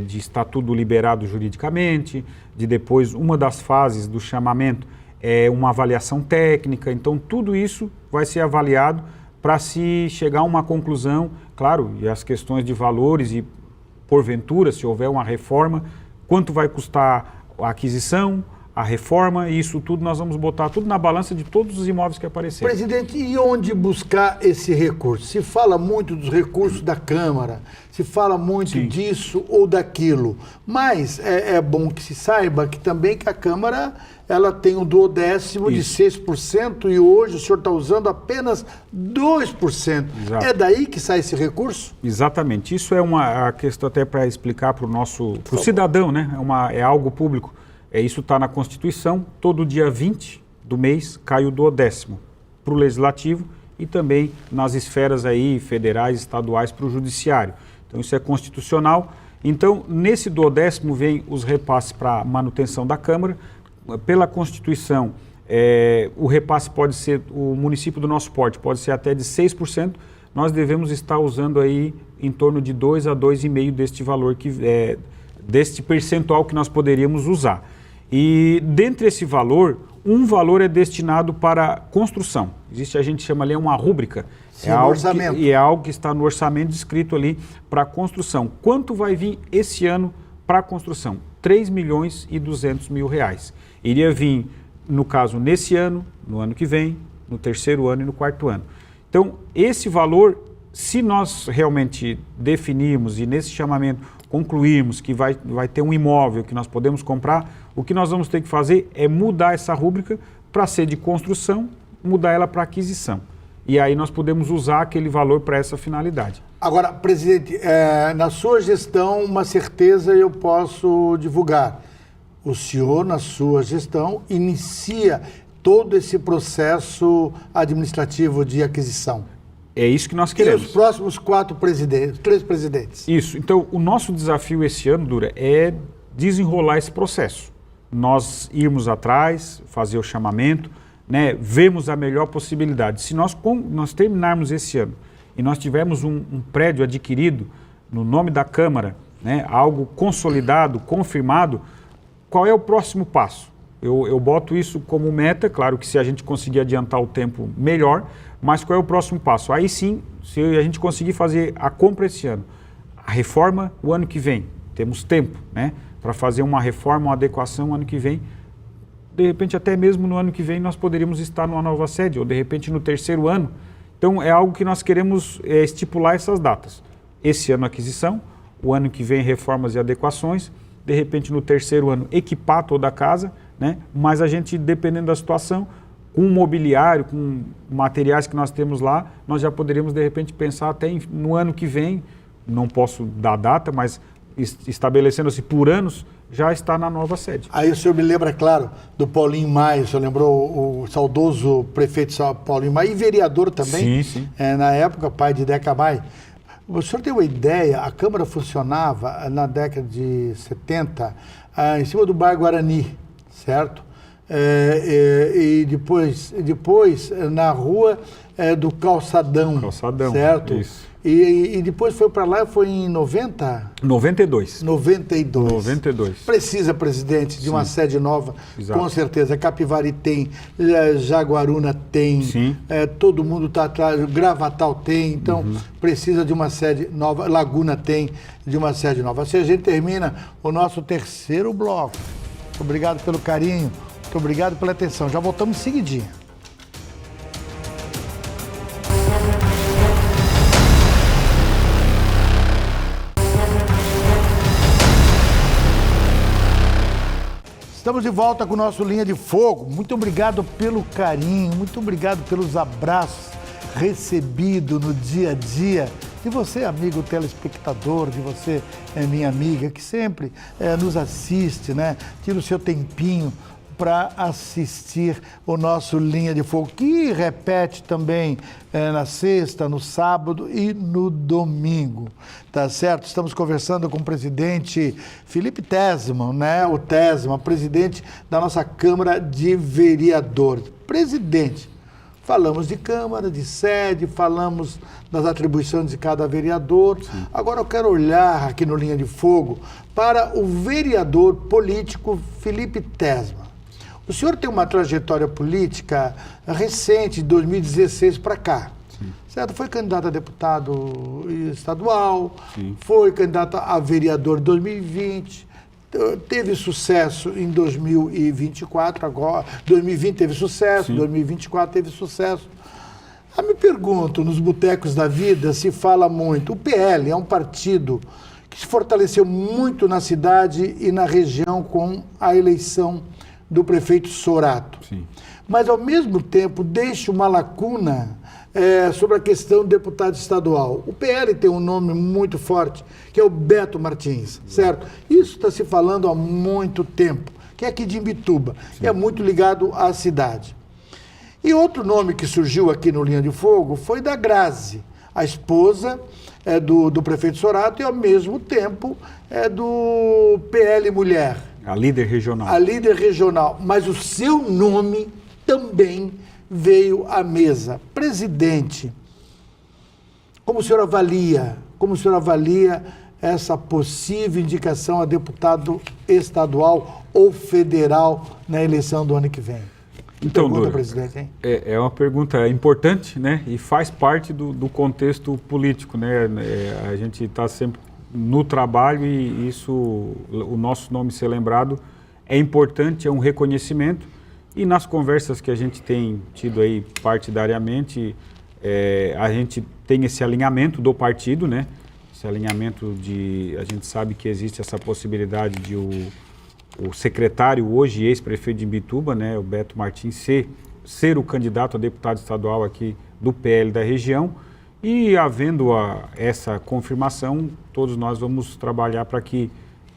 de estar tudo liberado juridicamente, de depois uma das fases do chamamento uma avaliação técnica. Então tudo isso vai ser avaliado para se chegar a uma conclusão, claro, e as questões de valores e porventura, se houver uma reforma, quanto vai custar a aquisição, a reforma, e isso tudo nós vamos botar tudo na balança de todos os imóveis que aparecerem. Presidente, e onde buscar esse recurso? Se fala muito dos recursos da Câmara, se fala muito Sim. disso ou daquilo, mas é bom que se saiba que também que a Câmara ela tem um duodécimo de 6% e hoje o senhor está usando apenas 2%. Exato. É daí que sai esse recurso? Exatamente. Isso é uma questão até para explicar para o cidadão, né? É algo público. Isso está na Constituição. Todo dia 20 do mês cai o duodécimo para o Legislativo e também nas esferas aí federais, estaduais, para o Judiciário. Então isso é constitucional. Então nesse duodécimo vem os repasses para manutenção da Câmara. Pela Constituição, o repasse pode ser, o município do nosso porte pode ser até de 6%, nós devemos estar usando aí em torno de 2 a 2,5% deste valor, deste percentual que nós poderíamos usar. E dentre esse valor, um valor é destinado para construção. Existe, a gente chama ali uma rúbrica. Sim, no orçamento. É algo que está no orçamento descrito ali para construção. Quanto vai vir esse ano para a construção? R$3.200.000. Iria vir, no caso, nesse ano, no ano que vem, no terceiro ano e no quarto ano. Então, esse valor, se nós realmente definirmos e nesse chamamento concluirmos que vai ter um imóvel que nós podemos comprar, o que nós vamos ter que fazer é mudar essa rúbrica para ser de construção, mudar ela para aquisição. E aí nós podemos usar aquele valor para essa finalidade. Agora, presidente, na sua gestão, uma certeza eu posso divulgar. O senhor, na sua gestão, inicia todo esse processo administrativo de aquisição. É isso que nós E queremos. os próximos 3 presidentes? Isso. Então, o nosso desafio esse ano, Dura, é desenrolar esse processo. Nós irmos atrás, fazer o chamamento, né, vermos a melhor possibilidade. Se nós terminarmos esse ano e nós tivermos um prédio adquirido no nome da Câmara, né, algo consolidado, confirmado, qual é o próximo passo? Eu boto isso como meta, claro que se a gente conseguir adiantar o tempo, melhor, mas qual é o próximo passo? Aí sim, se a gente conseguir fazer a compra esse ano, a reforma o ano que vem, temos tempo, né, para fazer uma reforma, uma adequação o ano que vem. De repente, até mesmo no ano que vem, nós poderíamos estar numa nova sede, ou de repente no terceiro ano. Então, é algo que nós queremos estipular essas datas. Esse ano, aquisição, o ano que vem, reformas e adequações, de repente no terceiro ano equipar toda a casa, né? Mas a gente, dependendo da situação, com mobiliário, com materiais que nós temos lá, nós já poderíamos de repente pensar até no ano que vem, não posso dar data, mas estabelecendo-se por anos, já está na nova sede. Aí o senhor me lembra, claro, do Paulinho Maia, o senhor lembrou o saudoso prefeito Paulinho Maia e vereador também, sim. Na época, pai de Deca Maia. O senhor tem uma ideia, a Câmara funcionava na década de 70 em cima do bairro Guarani, certo? E depois na rua do Calçadão, certo? Isso. E depois foi para lá, foi em 90? 92. 92. Precisa, presidente, de uma sede nova, exato. Com certeza. Capivari tem, Jaguaruna tem, todo mundo está atrás, Gravatal tem, então precisa de uma sede nova, Laguna tem, de uma sede nova. Assim a gente termina o nosso terceiro bloco. Muito obrigado pelo carinho, muito obrigado pela atenção. Já voltamos em seguidinha. Estamos de volta com o nosso Linha de Fogo. Muito obrigado pelo carinho, muito obrigado pelos abraços recebidos no dia a dia. De você, amigo telespectador, de você, minha amiga, que sempre nos assiste, né? Tira o seu tempinho para assistir o nosso Linha de Fogo, que repete também na sexta, no sábado e no domingo, tá certo? Estamos conversando com o presidente Felipe Tezman, né? O Tezman, presidente da nossa Câmara de Vereadores. Presidente, falamos de Câmara, de sede, falamos das atribuições de cada vereador. Sim. Agora eu quero olhar aqui no Linha de Fogo para o vereador político Felipe Tezman. O senhor tem uma trajetória política recente, de 2016 para cá, certo? Foi candidato a deputado estadual, foi candidato a vereador em 2020, teve sucesso em 2024, agora 2020 teve sucesso, 2024 teve sucesso. Eu me pergunto, nos botecos da vida se fala muito, o PL é um partido que se fortaleceu muito na cidade e na região com a eleição do prefeito Sorato. Sim. Mas, ao mesmo tempo, deixa uma lacuna sobre a questão do deputado estadual. O PL tem um nome muito forte, que é o Beto Martins, certo? Isso está se falando há muito tempo, que é aqui de Imbituba, e é muito ligado à cidade. E outro nome que surgiu aqui no Linha de Fogo foi da Grazi, a esposa do prefeito Sorato e, ao mesmo tempo, do PL Mulher. A líder regional. A líder regional, mas o seu nome também veio à mesa. Presidente, como o senhor avalia essa possível indicação a deputado estadual ou federal na eleição do ano que vem? Então, pergunta, presidente, hein? É uma pergunta importante, né? E faz parte do contexto político, né? A gente está sempre no trabalho e isso, o nosso nome ser lembrado é importante, é um reconhecimento. E nas conversas que a gente tem tido aí partidariamente, a gente tem esse alinhamento do partido, né? Esse alinhamento a gente sabe que existe essa possibilidade de o secretário hoje, ex-prefeito de Imbituba, né? O Beto Martins, ser o candidato a deputado estadual aqui do PL da região. E havendo essa confirmação, todos nós vamos trabalhar para que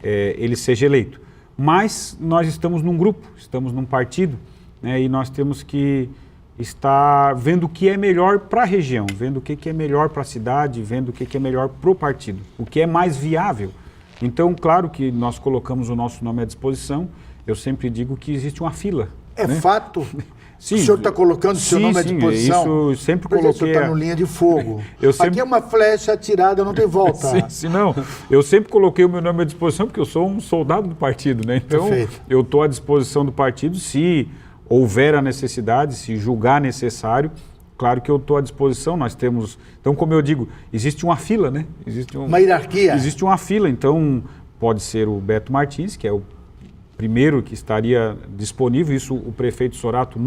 ele seja eleito. Mas nós estamos num grupo, estamos num partido, né, e nós temos que estar vendo o que é melhor para a região, vendo o que é melhor para a cidade, vendo o que é melhor para o partido, o que é mais viável. Então, claro que nós colocamos o nosso nome à disposição, eu sempre digo que existe uma fila. É, né? Fato? Sim, o senhor está colocando o seu nome à disposição? Isso eu sempre porque coloquei. O senhor está no Linha de Fogo. Aqui é uma flecha atirada, não tem volta. sim, não. Eu sempre coloquei o meu nome à disposição porque eu sou um soldado do partido, né? Então, eu estou à disposição do partido se houver a necessidade, se julgar necessário. Claro que eu estou à disposição, nós temos... Então, como eu digo, existe uma fila, né? Existe uma hierarquia. Existe uma fila, então pode ser o Beto Martins, que é o primeiro que estaria disponível. Isso o prefeito Sorato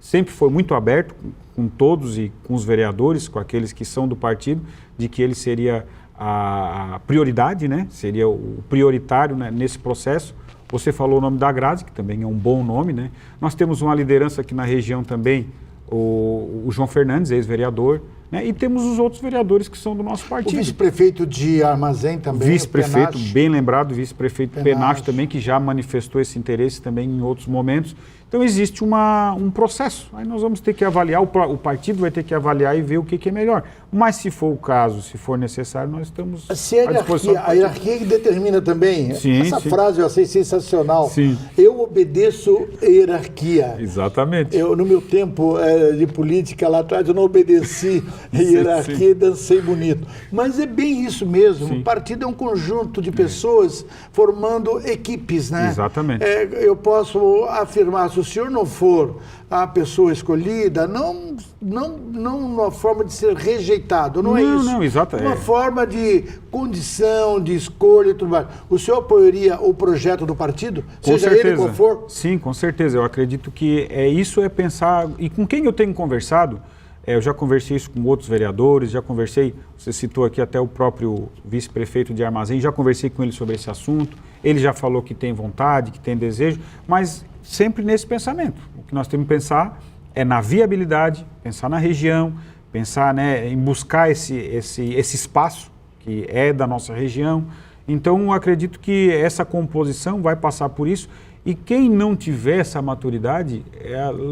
sempre foi muito aberto com todos e com os vereadores, com aqueles que são do partido, de que ele seria a prioridade, né? Seria o prioritário, né, nesse processo. Você falou o nome da Grazi, que também é um bom nome, né? Nós temos uma liderança aqui na região também, o João Fernandes, ex-vereador, né? E temos os outros vereadores que são do nosso partido. O vice-prefeito de Armazém também. Vice-prefeito, bem lembrado, vice-prefeito Penacho também, que já manifestou esse interesse também em outros momentos. Então existe um processo, aí nós vamos ter que avaliar, o partido vai ter que avaliar e ver o que é melhor. Mas se for o caso, se for necessário, nós estamos à disposição. A hierarquia que determina também. Sim, essa frase eu achei sensacional. Sim. Eu obedeço hierarquia. Exatamente. No meu tempo de política lá atrás, eu não obedeci hierarquia e dancei bonito. Mas é bem isso mesmo. Sim. O partido é um conjunto de pessoas formando equipes, né? Exatamente. Eu posso afirmar, se o senhor não for a pessoa escolhida, não uma forma de ser rejeitado, não é isso. Não, exato. Uma forma de condição, de escolha e tudo mais. O senhor apoiaria o projeto do partido? Com seja certeza. ele qual for? Sim, com certeza. Eu acredito que isso é pensar, e com quem eu tenho conversado, eu já conversei isso com outros vereadores, já conversei, você citou aqui até o próprio vice-prefeito de Armazém, já conversei com ele sobre esse assunto, ele já falou que tem vontade, que tem desejo, mas sempre nesse pensamento. O que nós temos que pensar é na viabilidade, pensar na região, pensar, né, em buscar esse espaço que é da nossa região. Então, eu acredito que essa composição vai passar por isso, e quem não tiver essa maturidade,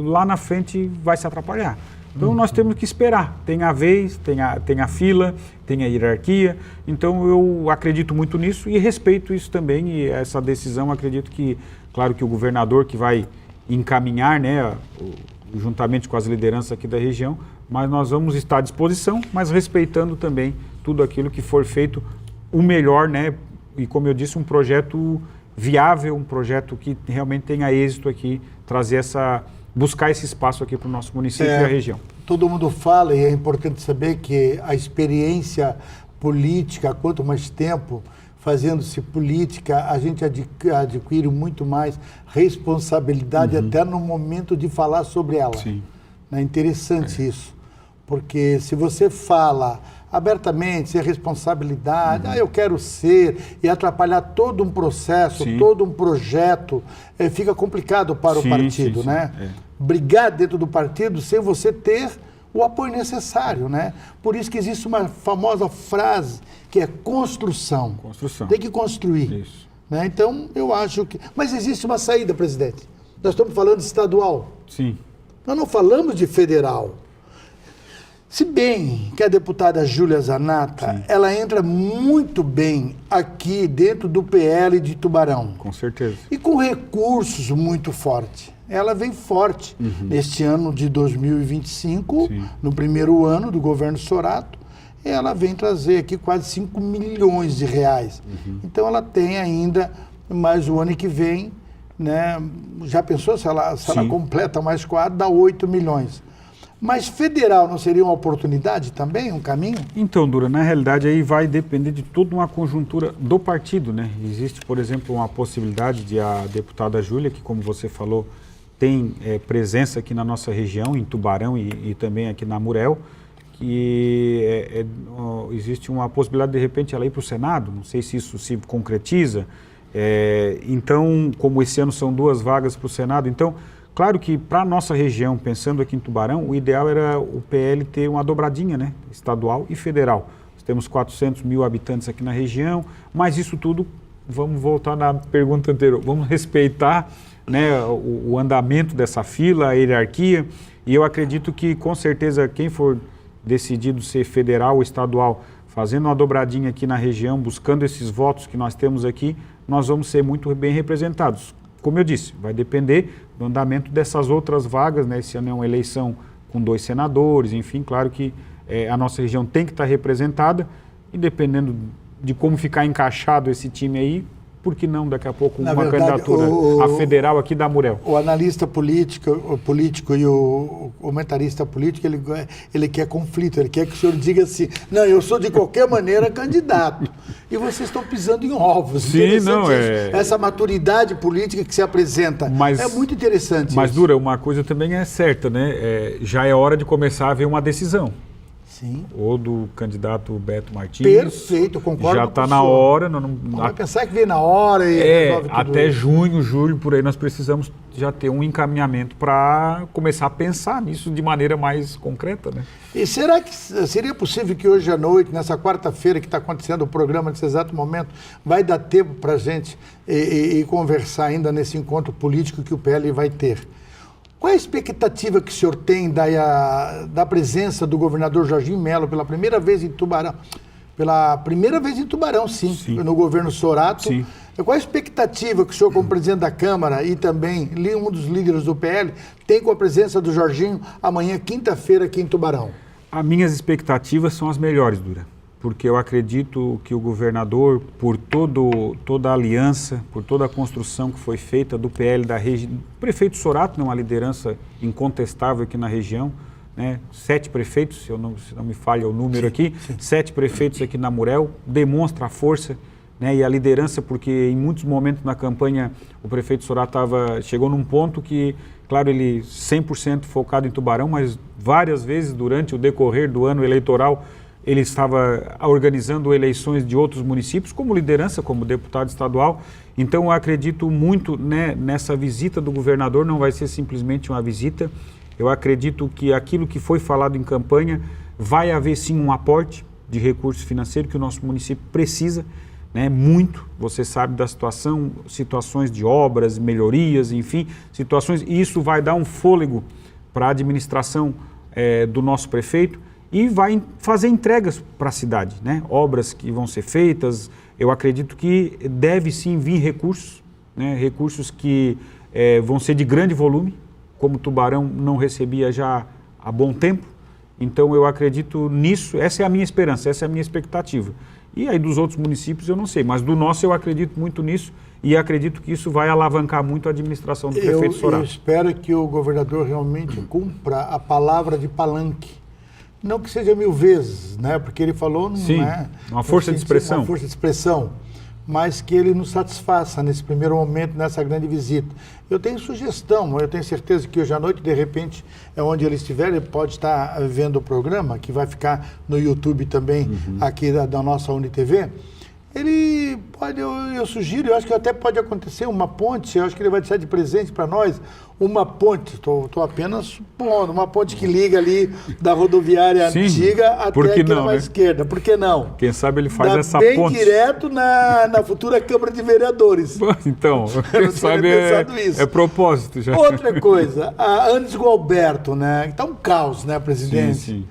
lá na frente vai se atrapalhar. Então, nós temos que esperar. Tem a vez, tem a fila, tem a hierarquia. Então, eu acredito muito nisso e respeito isso também. E essa decisão, acredito que, claro que o governador que vai encaminhar, né, juntamente com as lideranças aqui da região, mas nós vamos estar à disposição, mas respeitando também tudo aquilo que for feito o melhor, né? E como eu disse, um projeto viável, um projeto que realmente tenha êxito aqui, buscar esse espaço aqui para o nosso município e a região. Todo mundo fala, e é importante saber que a experiência política, quanto mais tempo fazendo-se política, a gente adquire muito mais responsabilidade até no momento de falar sobre ela. Sim. É interessante isso, porque se você fala abertamente, sem responsabilidade, eu quero ser, e atrapalhar todo um processo, todo um projeto, fica complicado para o partido, né? Brigar dentro do partido sem você ter o apoio necessário, né? Por isso que existe uma famosa frase que é construção. Tem que construir. Isso. Né? Então, eu acho que... Mas existe uma saída, presidente. Nós estamos falando de estadual. Sim. Nós não falamos de federal. Se bem que a deputada Júlia Zanata, ela entra muito bem aqui dentro do PL de Tubarão. Com certeza. E com recursos muito fortes. Ela vem forte neste ano de 2025, no primeiro ano do governo Sorato, ela vem trazer aqui quase 5 milhões de reais. Então ela tem ainda mais o ano que vem, né? Já pensou se ela completa mais 4, dá 8 milhões. Mas federal não seria uma oportunidade também, um caminho? Então, Dura, na realidade aí vai depender de toda uma conjuntura do partido, né? Existe, por exemplo, uma possibilidade de a deputada Júlia, que como você falou, tem presença aqui na nossa região, em Tubarão e também aqui na Murel, que existe uma possibilidade de repente ela ir para o Senado, não sei se isso se concretiza. Então, como esse ano são 2 vagas para o Senado, então... Claro que para a nossa região, pensando aqui em Tubarão, o ideal era o PL ter uma dobradinha, né? Estadual e federal. Nós temos 400 mil habitantes aqui na região, mas isso tudo, vamos voltar na pergunta anterior, vamos respeitar, né, o andamento dessa fila, a hierarquia, e eu acredito que com certeza quem for decidido ser federal ou estadual, fazendo uma dobradinha aqui na região, buscando esses votos que nós temos aqui, nós vamos ser muito bem representados. Como eu disse, vai depender do andamento dessas outras vagas, né? Esse ano é uma eleição com 2 senadores, enfim, claro que a nossa região tem que estar representada, e dependendo de como ficar encaixado esse time aí, por que não daqui a pouco uma candidatura a federal aqui da Murel? O analista político e o comentarista político, ele quer conflito, ele quer que o senhor diga assim, não, eu sou de qualquer maneira candidato. E vocês estão pisando em ovos. Sim, não Essa maturidade política que se apresenta é muito interessante. Mas, Dura, uma coisa também é certa, né? Já é hora de começar a haver uma decisão. Sim. ou do candidato Beto Martins. Perfeito, concordo Já com o está na senhor. hora. Não vai pensar que vem na hora e resolve tudo até isso. junho, julho, por aí, nós precisamos já ter um encaminhamento para começar a pensar nisso de maneira mais concreta, né? E será que seria possível que hoje à noite, nessa quarta-feira que está acontecendo o programa, nesse exato momento, vai dar tempo para a gente e conversar ainda nesse encontro político que o PL vai ter? Qual é a expectativa que o senhor tem da presença do governador Jorginho Melo pela primeira vez em Tubarão? Pela primeira vez em Tubarão, sim. No governo Sorato. Sim. Qual a expectativa que o senhor, como presidente da Câmara e também um dos líderes do PL, tem com a presença do Jorginho amanhã, quinta-feira, aqui em Tubarão? As minhas expectativas são as melhores, Dura, porque eu acredito que o governador, por toda a aliança, por toda a construção que foi feita do PL da região, o prefeito Sorato, uma liderança incontestável aqui na região, né? 7 prefeitos, se não me falha o número aqui, 7 prefeitos aqui na Murel, demonstra a força, né, e a liderança, porque em muitos momentos na campanha o prefeito Sorato chegou num ponto que, claro, ele 100% focado em Tubarão, mas várias vezes durante o decorrer do ano eleitoral ele estava organizando eleições de outros municípios como liderança, como deputado estadual. Então eu acredito muito, né, nessa visita do governador, não vai ser simplesmente uma visita. Eu acredito que aquilo que foi falado em campanha vai haver sim um aporte de recursos financeiros que o nosso município precisa, né, muito. Você sabe da situações de obras, melhorias, enfim, situações, e isso vai dar um fôlego para a administração do nosso prefeito e vai fazer entregas para a cidade, né, obras que vão ser feitas. Eu acredito que deve sim vir recursos, né, recursos que vão ser de grande volume, como Tubarão não recebia já há bom tempo. Então eu acredito nisso, essa é a minha esperança, essa é a minha expectativa. E aí dos outros municípios eu não sei, mas do nosso eu acredito muito nisso e acredito que isso vai alavancar muito a administração do prefeito Sorato. Eu espero que o governador realmente cumpra a palavra de palanque. Não que seja 1000 vezes, né? Porque ele falou... Sim, uma força de expressão. Uma força de expressão, mas que ele nos satisfaça nesse primeiro momento, nessa grande visita. Eu tenho sugestão, eu tenho certeza que hoje à noite, de repente, onde ele estiver, ele pode estar vendo o programa, que vai ficar no YouTube também, aqui da nossa UniTV. Ele pode, eu sugiro, eu acho que até pode acontecer uma ponte, eu acho que ele vai deixar de presente para nós, uma ponte, estou apenas supondo, uma ponte que liga ali da rodoviária antiga até aqui na esquerda, por que não? Quem sabe ele faz essa bem ponte. Direto na futura Câmara de Vereadores. Então, quem sabe é propósito já. Outra coisa, a Anis Gualberto, né? Está um caos, né, presidente? Sim.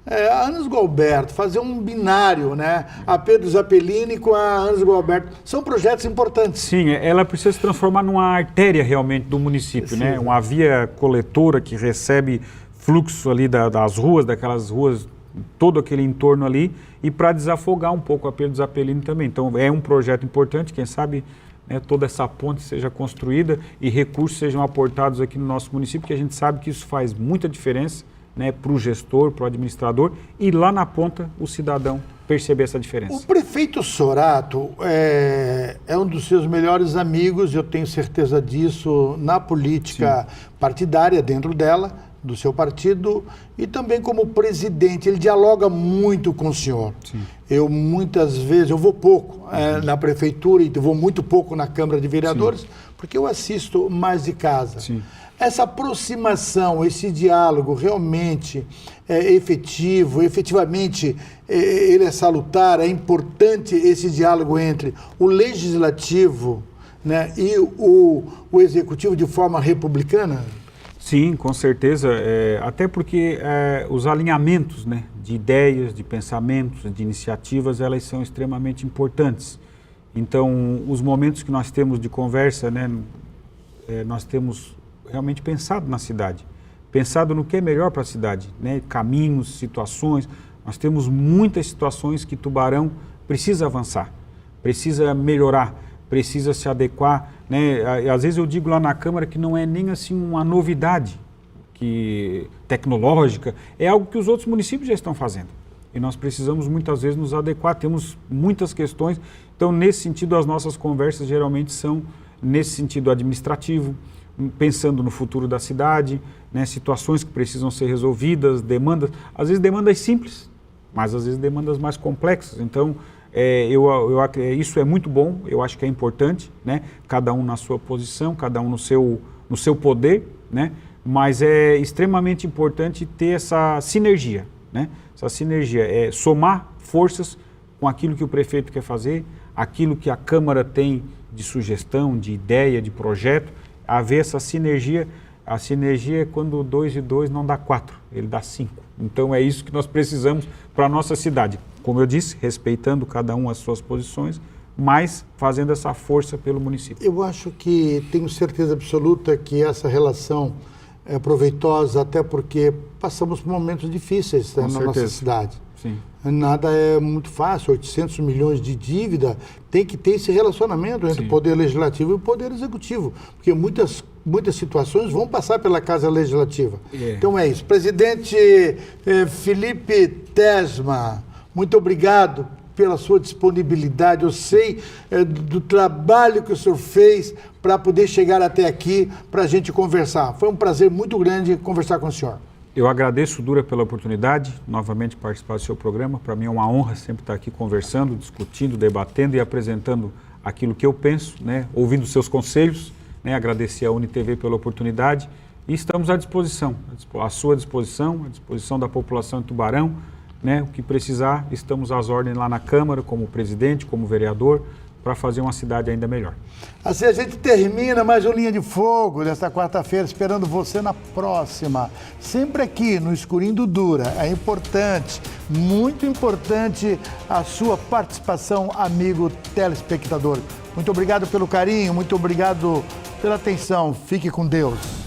A Anis Gualberto, fazer um binário, né? A Pedro Zappellini com a Anis Gualberto, são projetos importantes. Sim, ela precisa se transformar numa artéria realmente do município, né? Uma via coletora que recebe fluxo ali das ruas, daquelas ruas, todo aquele entorno ali, e para desafogar um pouco a Pedro Zappellini também. Então é um projeto importante, quem sabe, né, toda essa ponte seja construída e recursos sejam aportados aqui no nosso município, porque a gente sabe que isso faz muita diferença, né, para o gestor, para o administrador, e lá na ponta o cidadão perceber essa diferença. O prefeito Sorato é um dos seus melhores amigos, eu tenho certeza disso, na política partidária dentro dela, do seu partido, e também como presidente. Ele dialoga muito com o senhor. Sim. Eu muitas vezes, eu vou pouco na prefeitura e vou muito pouco na Câmara de Vereadores, porque eu assisto mais de casa. Sim. Essa aproximação, esse diálogo realmente é efetivo, efetivamente ele é salutar, é importante esse diálogo entre o legislativo, né, e o executivo de forma republicana? Sim, com certeza, até porque os alinhamentos, né, de ideias, de pensamentos, de iniciativas, elas são extremamente importantes. Então, os momentos que nós temos de conversa, né, nós temos realmente pensado na cidade, pensado no que é melhor para a cidade, né? Caminhos, situações. Nós temos muitas situações que Tubarão precisa avançar, precisa melhorar, precisa se adequar, né? Às vezes eu digo lá na Câmara que não é nem assim uma novidade tecnológica, é algo que os outros municípios já estão fazendo. E nós precisamos muitas vezes nos adequar, temos muitas questões. Então, nesse sentido, as nossas conversas geralmente são nesse sentido administrativo, pensando no futuro da cidade, né, situações que precisam ser resolvidas, demandas, às vezes demandas simples, mas às vezes demandas mais complexas. Então, isso é muito bom, eu acho que é importante, né? Cada um na sua posição, cada um no seu poder, né? Mas é extremamente importante ter essa sinergia, né? Essa sinergia é somar forças com aquilo que o prefeito quer fazer, aquilo que a Câmara tem de sugestão, de ideia, de projeto, haver essa sinergia. A sinergia é quando 2 e 2 não dá 4, ele dá 5. Então é isso que nós precisamos para a nossa cidade. Como eu disse, respeitando cada um as suas posições, mas fazendo essa força pelo município. Eu acho que tenho certeza absoluta que essa relação é proveitosa, até porque passamos por momentos difíceis, né, na nossa cidade. Sim. Nada é muito fácil, 800 milhões de dívida, tem que ter esse relacionamento entre o Poder Legislativo e o Poder Executivo, porque muitas situações vão passar pela Casa Legislativa. Então é isso. Presidente Felipe Tesma, muito obrigado pela sua disponibilidade. Eu sei do trabalho que o senhor fez para poder chegar até aqui, para a gente conversar. Foi um prazer muito grande conversar com o senhor. Eu agradeço, Dura, pela oportunidade, novamente participar do seu programa. Para mim é uma honra sempre estar aqui conversando, discutindo, debatendo e apresentando aquilo que eu penso, né? Ouvindo seus conselhos, né? Agradecer à UniTV pela oportunidade e estamos à disposição, à sua disposição, à disposição da população de Tubarão, né? O que precisar, estamos às ordens lá na Câmara, como presidente, como vereador, para fazer uma cidade ainda melhor. Assim a gente termina mais um Linha de Fogo desta quarta-feira, esperando você na próxima. Sempre aqui no Escurinho do Dura. É importante, muito importante a sua participação, amigo telespectador. Muito obrigado pelo carinho, muito obrigado pela atenção. Fique com Deus.